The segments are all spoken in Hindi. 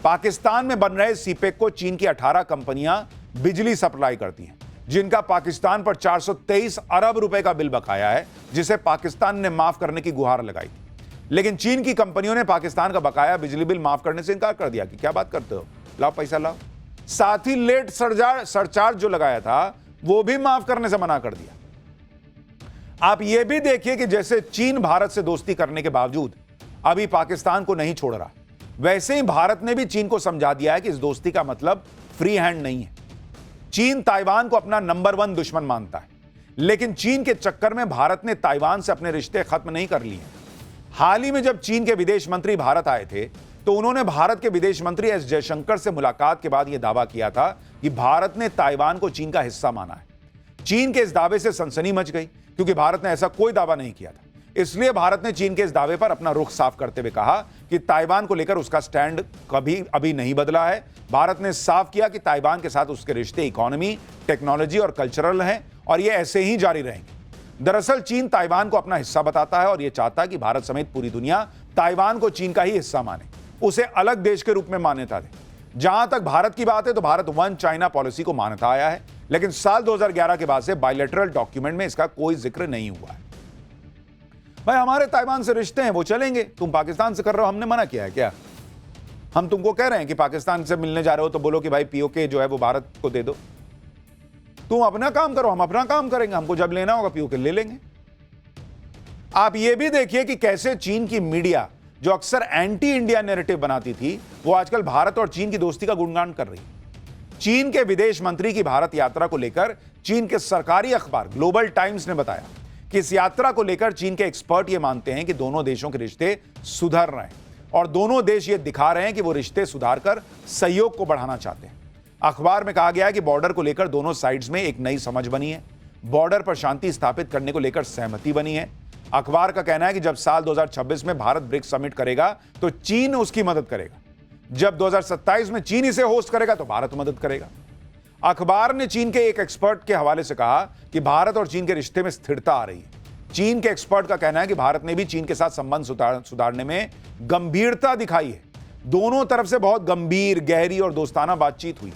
पाकिस्तान में बन रहे सीपेक को चीन की 18 कंपनियां बिजली सप्लाई करती हैं, जिनका पाकिस्तान पर 423 अरब रुपए का बिल बकाया है, जिसे पाकिस्तान ने माफ करने की गुहार लगाई थी। लेकिन चीन की कंपनियों ने पाकिस्तान का बकाया बिजली बिल माफ करने से इनकार कर दिया कि क्या बात करते हो, लाओ पैसा लाओ। साथ ही लेट सरचार्ज जो लगाया था वो भी माफ करने से मना कर दिया। आप यह भी देखिए कि जैसे चीन भारत से दोस्ती करने के बावजूद अभी पाकिस्तान को नहीं छोड़ रहा, वैसे ही भारत ने भी चीन को समझा दिया है कि इस दोस्ती का मतलब फ्री हैंड नहीं है। चीन ताइवान को अपना नंबर 1 दुश्मन मानता है, लेकिन चीन के चक्कर में भारत ने ताइवान से अपने रिश्ते खत्म नहीं कर लिए। हाल ही में जब चीन के विदेश मंत्री भारत आए थे तो उन्होंने भारत के विदेश मंत्री एस जयशंकर से मुलाकात के बाद यह दावा किया था कि भारत ने ताइवान को चीन का हिस्सा माना है। चीन के इस दावे से सनसनी मच गई, क्योंकि भारत ने ऐसा कोई दावा नहीं किया था। इसलिए भारत ने चीन के इस दावे पर अपना रुख साफ करते हुए कहा कि ताइवान को लेकर उसका स्टैंड अभी नहीं बदला है। भारत ने साफ किया कि ताइवान के साथ उसके रिश्ते इकोनॉमी, टेक्नोलॉजी और कल्चरल हैं और ये ऐसे ही जारी रहेंगे। दरअसल चीन ताइवान को अपना हिस्सा बताता है और यह चाहता है कि भारत समेत पूरी दुनिया ताइवान को चीन का ही हिस्सा माने, उसे अलग देश के रूप में मान्यता दे। जहां तक भारत की बात है तो भारत वन चाइना पॉलिसी को मान्यता आया है, लेकिन साल 2011 के बाद से बायलैटरल डॉक्यूमेंट में इसका कोई जिक्र नहीं हुआ है। भाई हमारे ताइवान से रिश्ते हैं, वो चलेंगे, तुम पाकिस्तान से कर रहे हो, हमने मना किया है क्या? हम तुमको कह रहे हैं कि पाकिस्तान से मिलने जा रहे हो तो बोलो कि भाई पीओके जो है वो भारत को दे दो। तुम अपना काम करो, हम अपना काम करेंगे, हमको जब लेना होगा पीओके ले लेंगे। आप ये भी देखिए कि कैसे चीन की मीडिया जो अक्सर एंटी इंडिया नैरेटिव बनाती थी, वो आजकल भारत और चीन की दोस्ती का गुणगान कर रही है। चीन के विदेश मंत्री की भारत यात्रा को लेकर चीन के सरकारी अखबार ग्लोबल टाइम्स ने बताया कि इस यात्रा को लेकर चीन के एक्सपर्ट ये मानते हैं कि दोनों देशों के रिश्ते सुधर रहे हैं और दोनों देश ये दिखा रहे हैं कि वो रिश्ते सुधारकर सहयोग को बढ़ाना चाहते हैं। अखबार में कहा गया है कि बॉर्डर को लेकर दोनों साइड्स में एक नई समझ बनी है, बॉर्डर पर शांति स्थापित करने को लेकर सहमति बनी है। अखबार का कहना है कि जब साल 2026 में भारत ब्रिक्स समिट करेगा तो चीन उसकी मदद करेगा, जब 2027 में चीन इसे होस्ट करेगा तो भारत मदद करेगा। अखबार ने चीन के एक एक्सपर्ट के हवाले से कहा कि भारत और चीन के रिश्ते में स्थिरता आ रही है। चीन के एक्सपर्ट का कहना है कि भारत ने भी चीन के साथ संबंध सुधारने में गंभीरता दिखाई है। दोनों तरफ से बहुत गंभीर, गहरी और दोस्ताना बातचीत हुई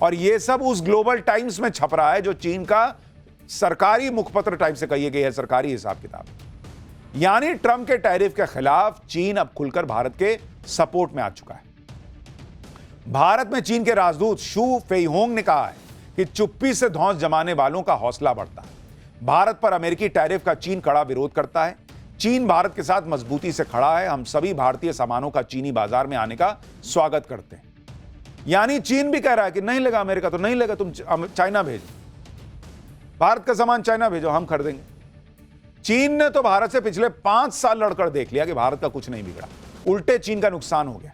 और यह सब उस ग्लोबल टाइम्स में छप रहा है जो चीन का सरकारी मुखपत्र टाइप से कही गई है, सरकारी हिसाब किताब। यानी ट्रंप के टैरिफ के खिलाफ चीन अब खुलकर भारत के सपोर्ट में आ चुका है। भारत में चीन के राजदूत शू फेइहोंग ने कहा है कि चुप्पी से धौंस जमाने वालों का हौसला बढ़ता है। भारत पर अमेरिकी टैरिफ का चीन कड़ा विरोध करता है। चीन भारत के साथ मजबूती से खड़ा है। हम सभी भारतीय सामानों का चीनी बाजार में आने का स्वागत करते हैं। यानी चीन भी कह रहा है कि नहीं लगा अमेरिका तो नहीं लगा, तुम चाइना भेजो, भारत का सामान चाइना भेजो, हम खरीदेंगे। चीन ने तो भारत से पिछले 5 साल लड़कर देख लिया कि भारत का कुछ नहीं बिगड़ा, उल्टे चीन का नुकसान हो गया।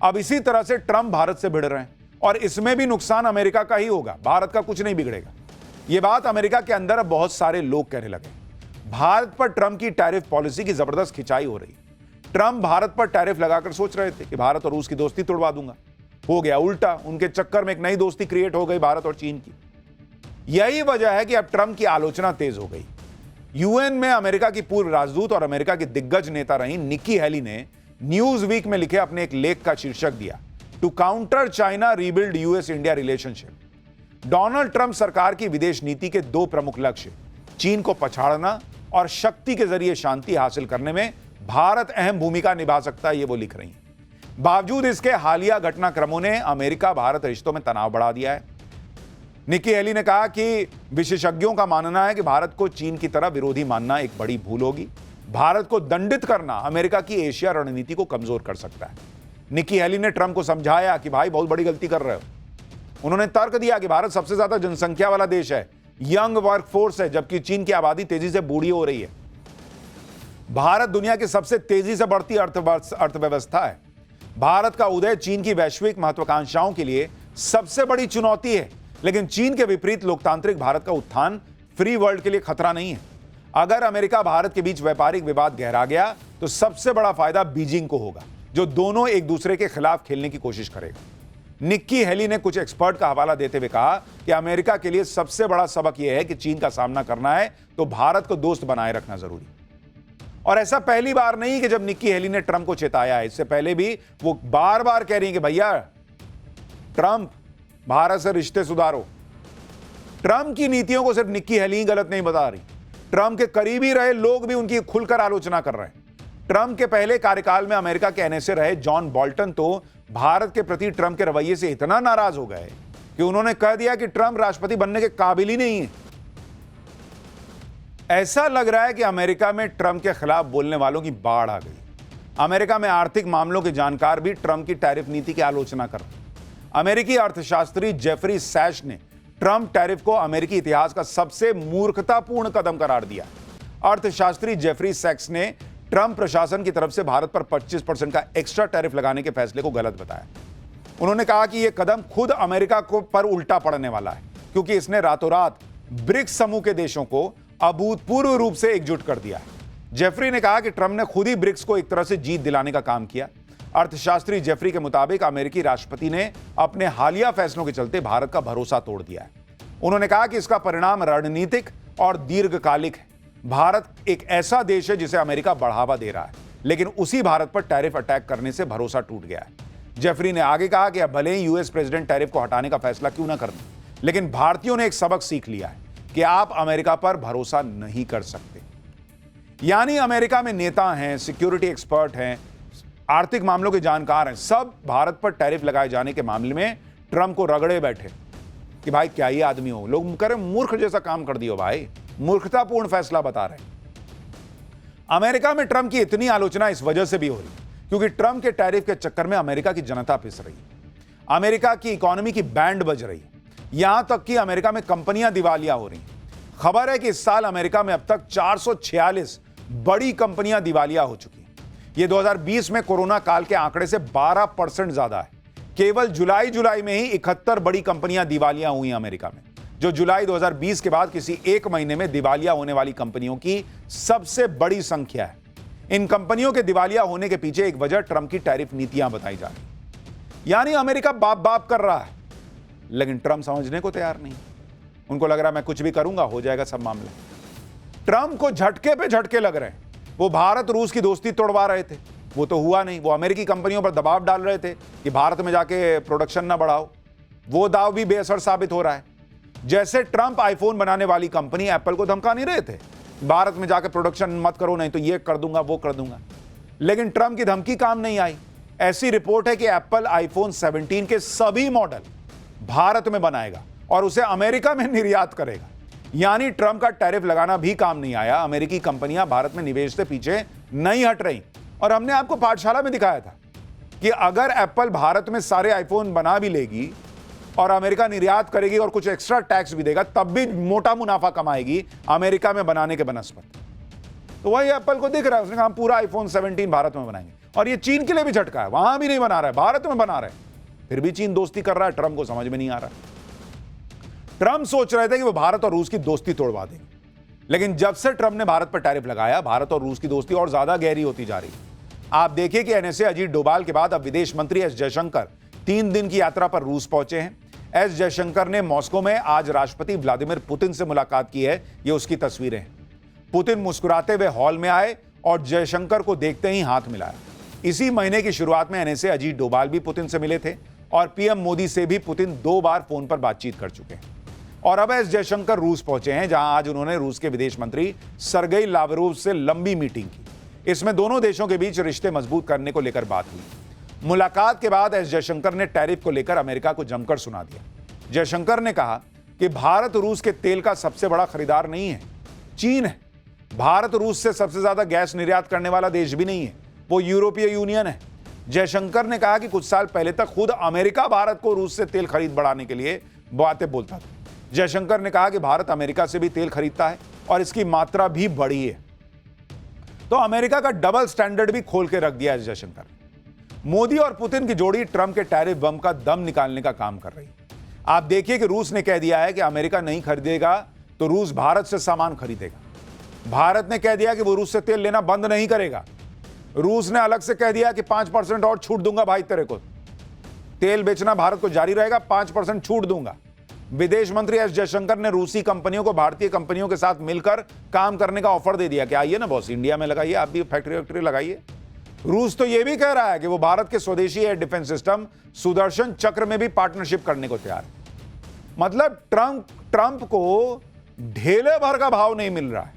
अब इसी तरह से ट्रंप भारत से भिड़ रहे हैं और इसमें भी नुकसान अमेरिका का ही होगा, भारत का कुछ नहीं बिगड़ेगा। यह बात अमेरिका के अंदर अब बहुत सारे लोग कहने लगे। भारत पर ट्रंप की टैरिफ पॉलिसी की जबरदस्त खिंचाई हो रही। ट्रंप भारत पर टैरिफ लगाकर सोच रहे थे कि भारत और रूस की दोस्ती तोड़वा दूंगा, हो गया उल्टा। उनके चक्कर में एक नई दोस्ती क्रिएट हो गई भारत और चीन की। यही वजह है कि अब ट्रंप की आलोचना तेज हो गई। यूएन में अमेरिका की पूर्व राजदूत और अमेरिका की दिग्गज नेता रही निक्की हेली ने न्यूज वीक में लिखे अपने एक लेख का शीर्षक दिया, to counter China rebuild US India relationship. Donald Trump सरकार की विदेश नीति के 2 प्रमुख लक्ष्य, चीन को पछाड़ना और शक्ति के जरिए शांति हासिल करने में भारत अहम भूमिका निभा सकता है, ये वो लिख रही हैं। बावजूद इसके हालिया घटनाक्रमों ने अमेरिका भारत रिश्तों में तनाव बढ़ा दिया है। निक्की हेली ने कहा कि विशेषज्ञों का मानना है कि भारत को चीन की तरह विरोधी मानना एक बड़ी भूल होगी। भारत को दंडित करना अमेरिका की एशिया रणनीति को कमजोर कर सकता है। निक्की हेली ने ट्रंप को समझाया कि भाई बहुत बड़ी गलती कर रहे हो। उन्होंने तर्क दिया कि भारत सबसे ज्यादा जनसंख्या वाला देश है, यंग वर्कफोर्स है, जबकि चीन की आबादी तेजी से बूढ़ी हो रही है। भारत दुनिया की सबसे तेजी से बढ़ती अर्थव्यवस्था है। भारत का उदय चीन की वैश्विक महत्वाकांक्षाओं के लिए सबसे बड़ी चुनौती है, लेकिन चीन के विपरीत लोकतांत्रिक भारत का उत्थान फ्री वर्ल्ड के लिए खतरा नहीं है। अगर अमेरिका भारत के बीच व्यापारिक विवाद गहरा गया तो सबसे बड़ा फायदा बीजिंग को होगा, जो दोनों एक दूसरे के खिलाफ खेलने की कोशिश करेगा। निक्की हेली ने कुछ एक्सपर्ट का हवाला देते हुए कहा कि अमेरिका के लिए सबसे बड़ा सबक यह है कि चीन का सामना करना है तो भारत को दोस्त बनाए रखना जरूरी। और ऐसा पहली बार नहीं कि जब निक्की हेली ने ट्रंप को चेताया है, इससे पहले भी वो बार बार कह रही है कि भैया ट्रंप, भारत से रिश्ते सुधारो। ट्रंप की नीतियों को सिर्फ निक्की हेली ही गलत नहीं बता रही, ट्रंप के करीबी रहे लोग भी उनकी खुलकर आलोचना कर रहे हैं। ट्रंप के पहले कार्यकाल में अमेरिका के एनएसए रहे जॉन बोल्टन तो भारत के प्रति ट्रंप के रवैये से इतना नाराज हो गए कि उन्होंने कह दिया कि ट्रंप राष्ट्रपति बनने के काबिल ही नहीं है। ऐसा लग रहा है कि अमेरिका में ट्रंप के खिलाफ बोलने वालों की बाढ़ आ गई। अमेरिका में आर्थिक मामलों के जानकार भी ट्रंप की टैरिफ नीति की आलोचना कर रहे हैं। अमेरिकी अर्थशास्त्री जेफरी सैश ने ट्रंप टैरिफ को अमेरिकी इतिहास का सबसे मूर्खतापूर्ण कदम करार दिया। अर्थशास्त्री जेफरी सैक्स ने ट्रंप प्रशासन की तरफ से भारत पर 25% का एक्स्ट्रा टैरिफ लगाने के फैसले को गलत बताया। उन्होंने कहा कि यह कदम खुद अमेरिका को पर उल्टा पड़ने वाला है, क्योंकि इसने रातों रात ब्रिक्स समूह के देशों को अभूतपूर्व रूप से एकजुट कर दिया है। जेफरी ने कहा कि ट्रंप ने खुद ही ब्रिक्स को एक तरह से जीत दिलाने का काम किया। अर्थशास्त्री जेफरी के मुताबिक अमेरिकी राष्ट्रपति ने अपने हालिया फैसलों के चलते भारत का भरोसा तोड़ दिया है। उन्होंने कहा कि इसका परिणाम रणनीतिक और दीर्घकालिक है। भारत एक ऐसा देश है जिसे अमेरिका बढ़ावा दे रहा है, लेकिन उसी भारत पर टैरिफ अटैक करने से भरोसा टूट गया है। जेफरी ने आगे कहा कि अब भले ही यूएस प्रेसिडेंट टैरिफ को हटाने का फैसला क्यों ना कर दें, लेकिन भारतीयों ने एक सबक सीख लिया है कि आप अमेरिका पर भरोसा नहीं कर सकते। यानी अमेरिका में नेता हैं, सिक्योरिटी एक्सपर्ट हैं, आर्थिक मामलों के जानकार हैं, सब भारत पर टैरिफ लगाए जाने के मामले में ट्रंप को रगड़े बैठे कि भाई क्या ही आदमी हो। लोग कह रहे मूर्ख जैसा काम कर दियो भाई, मूर्खतापूर्ण फैसला बता रहे हैं। अमेरिका में ट्रंप की इतनी आलोचना इस वजह से भी हो रही क्योंकि ट्रंप के टैरिफ के चक्कर में अमेरिका की जनता पिस रही है। अमेरिका की इकोनॉमी की बैंड बज रही है, यहां तक कि अमेरिका में कंपनियां दिवालिया हो रही। खबर है कि इस साल अमेरिका में अब तक 446 बड़ी कंपनियां दिवालिया हो चुकी हैं। यह 2020 में कोरोना काल के आंकड़े से 12% ज्यादा है। केवल जुलाई में ही 71 बड़ी कंपनियां दिवालिया हुई अमेरिका में, जो जुलाई 2020 के बाद किसी एक महीने में दिवालिया होने वाली कंपनियों की सबसे बड़ी संख्या है। इन कंपनियों के दिवालिया होने के पीछे एक वजह ट्रंप की टैरिफ नीतियां बताई जा रही। यानी अमेरिका बाप बाप कर रहा है, लेकिन ट्रंप समझने को तैयार नहीं। उनको लग रहा है मैं कुछ भी करूंगा हो जाएगा सब मामला। ट्रंप को झटके पे झटके लग रहे हैं। वो भारत रूस की दोस्ती तोड़वा रहे थे, वो तो हुआ नहीं। वो अमेरिकी कंपनियों पर दबाव डाल रहे थे कि भारत में जाके प्रोडक्शन ना बढ़ाओ, वो दाव भी बेअसर साबित हो रहा है। जैसे ट्रंप आईफोन बनाने वाली कंपनी एप्पल को धमका नहीं रहे थे, भारत में जाकर प्रोडक्शन मत करो नहीं तो ये कर दूंगा वो कर दूंगा, लेकिन ट्रंप की धमकी काम नहीं आई। ऐसी रिपोर्ट है कि एप्पल आईफोन 17 के सभी मॉडल भारत में बनाएगा और उसे अमेरिका में निर्यात करेगा। यानी ट्रंप का टैरिफ लगाना भी काम नहीं आया। अमेरिकी कंपनियां भारत में निवेश से पीछे नहीं हट रही। और हमने आपको पाठशाला में दिखाया था कि अगर एप्पल भारत में सारे आईफोन बना भी लेगी और अमेरिका निर्यात करेगी और कुछ एक्स्ट्रा टैक्स भी देगा, तब भी मोटा मुनाफा कमाएगी अमेरिका में बनाने के बनस्पत। तो वही एप्पल को दिख रहा है, उसने कहा हम पूरा आईफोन 17 भारत में बनाएंगे। और ये चीन के लिए भी झटका है, वहां भी नहीं बना रहा है, भारत में बना रहे हैं। फिर भी चीन दोस्ती कर रहा है। ट्रंप को समझ में नहीं आ रहा। ट्रंप सोच रहे थे कि वो भारत और रूस की दोस्ती तोड़वा देंगे, लेकिन जब से ट्रंप ने भारत पर टैरिफ लगाया, भारत और रूस की दोस्ती और ज्यादा गहरी होती जा रही है। आप देखिए कि एनएसए अजीत डोभाल के बाद अब विदेश मंत्री एस जयशंकर 3 दिन की यात्रा पर रूस पहुंचे हैं। एस जयशंकर ने मॉस्को में आज राष्ट्रपति व्लादिमीर पुतिन से मुलाकात की है। ये उसकी तस्वीरें हैं। पुतिन मुस्कुराते हुए हॉल में आए और जयशंकर को देखते ही हाथ मिलाया। इसी महीने की शुरुआत में एनएसए अजीत डोभाल भी पुतिन से मिले थे और पीएम मोदी से भी पुतिन 2 बार फोन पर बातचीत कर चुके हैं। और अब एस जयशंकर रूस पहुंचे हैं, जहां आज उन्होंने रूस के विदेश मंत्री सरगेई लावरोव से लंबी मीटिंग की। इसमें दोनों देशों के बीच रिश्ते मजबूत करने को लेकर बात हुई। मुलाकात के बाद एस जयशंकर ने टैरिफ को लेकर अमेरिका को जमकर सुना दिया। जयशंकर ने कहा कि भारत रूस के तेल का सबसे बड़ा खरीदार नहीं है, चीन है। भारत रूस से सबसे ज्यादा गैस निर्यात करने वाला देश भी नहीं है, वो यूरोपीय यूनियन है। जयशंकर ने कहा कि कुछ साल पहले तक खुद अमेरिका भारत को रूस से तेल खरीद बढ़ाने के लिए बातें बोलता था। जयशंकर ने कहा कि भारत अमेरिका से भी तेल खरीदता है और इसकी मात्रा भी बढ़ी है। तो अमेरिका का डबल स्टैंडर्ड भी खोल के रख दिया है जयशंकर। मोदी और पुतिन की जोड़ी ट्रंप के टैरिफ बम का दम निकालने का काम कर रही है। आप देखिए कि रूस ने कह दिया है कि अमेरिका नहीं खरीदेगा तो रूस भारत से सामान खरीदेगा। भारत ने कह दिया कि वो रूस से तेल लेना बंद नहीं करेगा। रूस ने अलग से कह दिया कि 5% और छूट दूंगा भाई तेरे को, तेल बेचना भारत को जारी रहेगा, 5% छूट दूंगा। विदेश मंत्री एस जयशंकर ने रूसी कंपनियों को भारतीय कंपनियों के साथ मिलकर काम करने का ऑफर दे दिया कि आइए ना बॉस, इंडिया में लगाइए, आप भी फैक्ट्री लगाइए। रूस तो यह भी कह रहा है कि वो भारत के स्वदेशी एयर डिफेंस सिस्टम सुदर्शन चक्र में भी पार्टनरशिप करने को तैयार है। मतलब ट्रंप को ढेले भर का भाव नहीं मिल रहा है,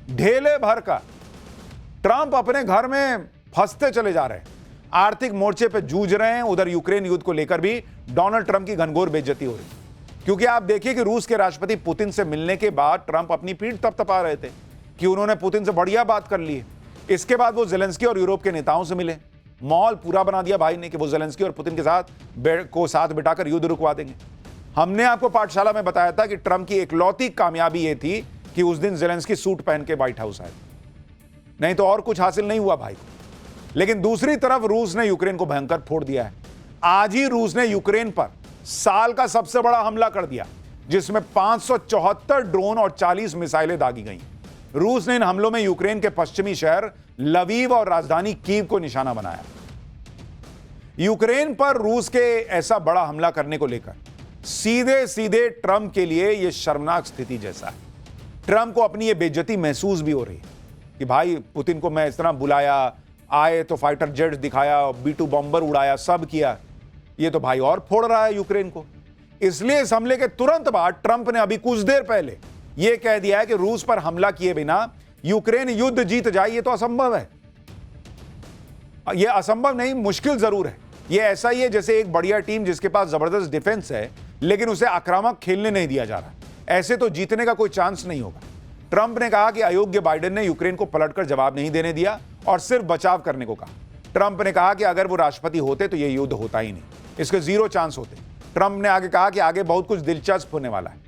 ढेले भर का। ट्रंप अपने घर में फंसते चले जा रहे हैं, आर्थिक मोर्चे पे जूझ रहे हैं। उधर यूक्रेन युद्ध को लेकर भी डोनाल्ड ट्रंप की घनघोर बेइज्जती हो रही है, क्योंकि आप देखिए कि रूस के राष्ट्रपति पुतिन से मिलने के बाद ट्रंप अपनी पीठ तपतपा रहे थे कि उन्होंने पुतिन से बढ़िया बात कर ली है। इसके बाद वो जेलेंस्की और यूरोप के नेताओं से मिले, माहौल पूरा बना दिया भाई ने कि वो जेलेंस्की और पुतिन के साथ बिठाकर युद्ध रुकवा देंगे। हमने आपको पाठशाला में बताया था कि ट्रंप की इकलौती कामयाबी यह थी कि उस दिन जेलेंस्की सूट पहन के व्हाइट हाउस आए, नहीं तो और कुछ हासिल नहीं हुआ भाई को। लेकिन दूसरी तरफ रूस ने यूक्रेन को भयंकर फोड़ दिया है। आज ही रूस ने यूक्रेन पर साल का सबसे बड़ा हमला कर दिया, जिसमें 574 ड्रोन और 40 मिसाइलें दागी गई। रूस ने इन हमलों में यूक्रेन के पश्चिमी शहर लवीव और राजधानी कीव को निशाना बनाया। यूक्रेन पर रूस के ऐसा बड़ा हमला करने को लेकर सीधे सीधे ट्रंप के लिए यह शर्मनाक स्थिति जैसा है। ट्रंप को अपनी यह बेइज्जती महसूस भी हो रही है कि भाई पुतिन को मैं इस तरह बुलाया, आए तो फाइटर जेट्स दिखाया, B-2 बॉम्बर उड़ाया, सब किया, ये तो भाई और फोड़ रहा है यूक्रेन को। इसलिए इस हमले के तुरंत बाद ट्रंप ने अभी कुछ देर पहले यह कह दिया है कि रूस पर हमला किए बिना यूक्रेन युद्ध जीत जाए ये तो असंभव है। यह असंभव नहीं, मुश्किल जरूर है। यह ऐसा ही है जैसे एक बढ़िया टीम जिसके पास जबरदस्त डिफेंस है लेकिन उसे आक्रामक खेलने नहीं दिया जा रहा, ऐसे तो जीतने का कोई चांस नहीं होगा। ट्रंप ने कहा कि अयोग्य बाइडेन ने यूक्रेन को पलटकर जवाब नहीं देने दिया और सिर्फ बचाव करने को कहा। ट्रंप ने कहा कि अगर वो राष्ट्रपति होते तो यह युद्ध होता ही नहीं, इसके 0 चांस होते। ट्रंप ने आगे कहा कि आगे बहुत कुछ दिलचस्प होने वाला है।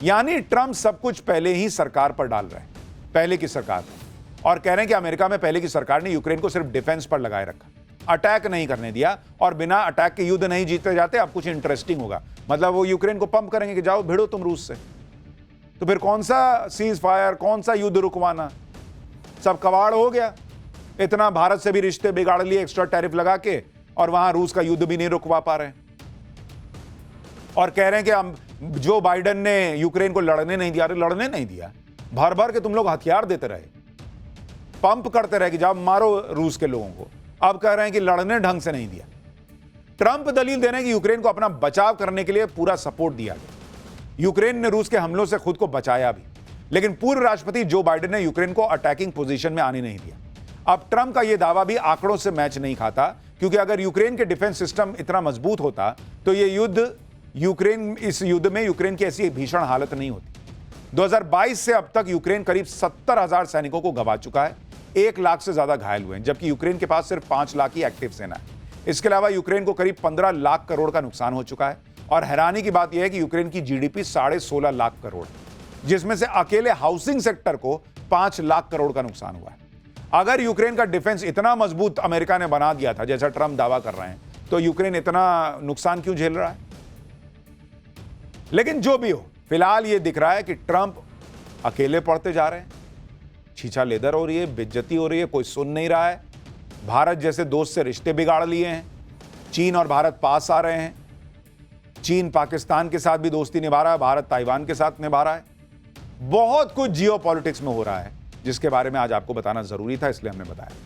यानी ट्रंप सब कुछ पहले ही सरकार पर डाल रहे हैं, पहले की सरकार पर, और कह रहे हैं कि अमेरिका में पहले की सरकार ने यूक्रेन को सिर्फ डिफेंस पर लगाए रखा, अटैक नहीं करने दिया, और बिना अटैक के युद्ध नहीं जीते जाते। अब कुछ इंटरेस्टिंग होगा, मतलब वो यूक्रेन को पंप करेंगे कि जाओ भिड़ो तुम रूस से। तो फिर कौन सा सीज फायर, कौन सा युद्ध रुकवाना, सब कबाड़ हो गया। इतना भारत से भी रिश्ते बिगाड़ लिए एक्स्ट्रा टैरिफ लगा के, और वहां रूस का युद्ध भी नहीं रुकवा पा रहे। और कह रहे हैं कि हम जो बाइडेन ने यूक्रेन को लड़ने नहीं दिया, लड़ने नहीं दिया, भर भर के तुम लोग हथियार देते रहे, पंप करते रहे कि जाओ मारो रूस के लोगों को। अब कह रहे हैं कि लड़ने ढंग से नहीं दिया। ट्रंप दलील दे रहे हैं कि यूक्रेन को अपना बचाव करने के लिए पूरा सपोर्ट दिया गया। यूक्रेन ने रूस के हमलों से खुद को बचाया भी, लेकिन पूर्व राष्ट्रपति जो बाइडेन ने यूक्रेन को अटैकिंग पोजीशन में आने नहीं दिया। अब ट्रंप का यह दावा भी आंकड़ों से मैच नहीं खाता, क्योंकि अगर यूक्रेन के डिफेंस सिस्टम इतना मजबूत होता तो इस युद्ध में यूक्रेन की ऐसी भीषण हालत नहीं होती। 2022 से अब तक यूक्रेन करीब 70,000 सैनिकों को गंवा चुका है, 1 लाख से ज्यादा घायल हुए हैं, जबकि यूक्रेन के पास सिर्फ 5 लाख ही एक्टिव सेना है। इसके अलावा यूक्रेन को करीब 15 लाख करोड़ का नुकसान हो चुका है, और हैरानी की बात यह है कि यूक्रेन की जीडीपी 16.5 लाख करोड़, जिसमें से अकेले हाउसिंग सेक्टर को 5 लाख करोड़ का नुकसान हुआ है। अगर यूक्रेन का डिफेंस इतना मजबूत अमेरिका ने बना दिया था जैसा ट्रंप दावा कर रहे हैं, तो यूक्रेन इतना नुकसान क्यों झेल रहा है? लेकिन जो भी हो, फिलहाल यह दिख रहा है कि ट्रंप अकेले पड़ते जा रहे हैं, छीछा लेदर हो रही है, बेइज्जती हो रही है, कोई सुन नहीं रहा है। भारत जैसे दोस्त से रिश्ते बिगाड़ लिए हैं, चीन और भारत पास आ रहे हैं, चीन पाकिस्तान के साथ भी दोस्ती निभा रहा है, भारत ताइवान के साथ निभा रहा है। बहुत कुछ जियोपॉलिटिक्स में हो रहा है, जिसके बारे में आज आपको बताना जरूरी था, इसलिए हमने बताया।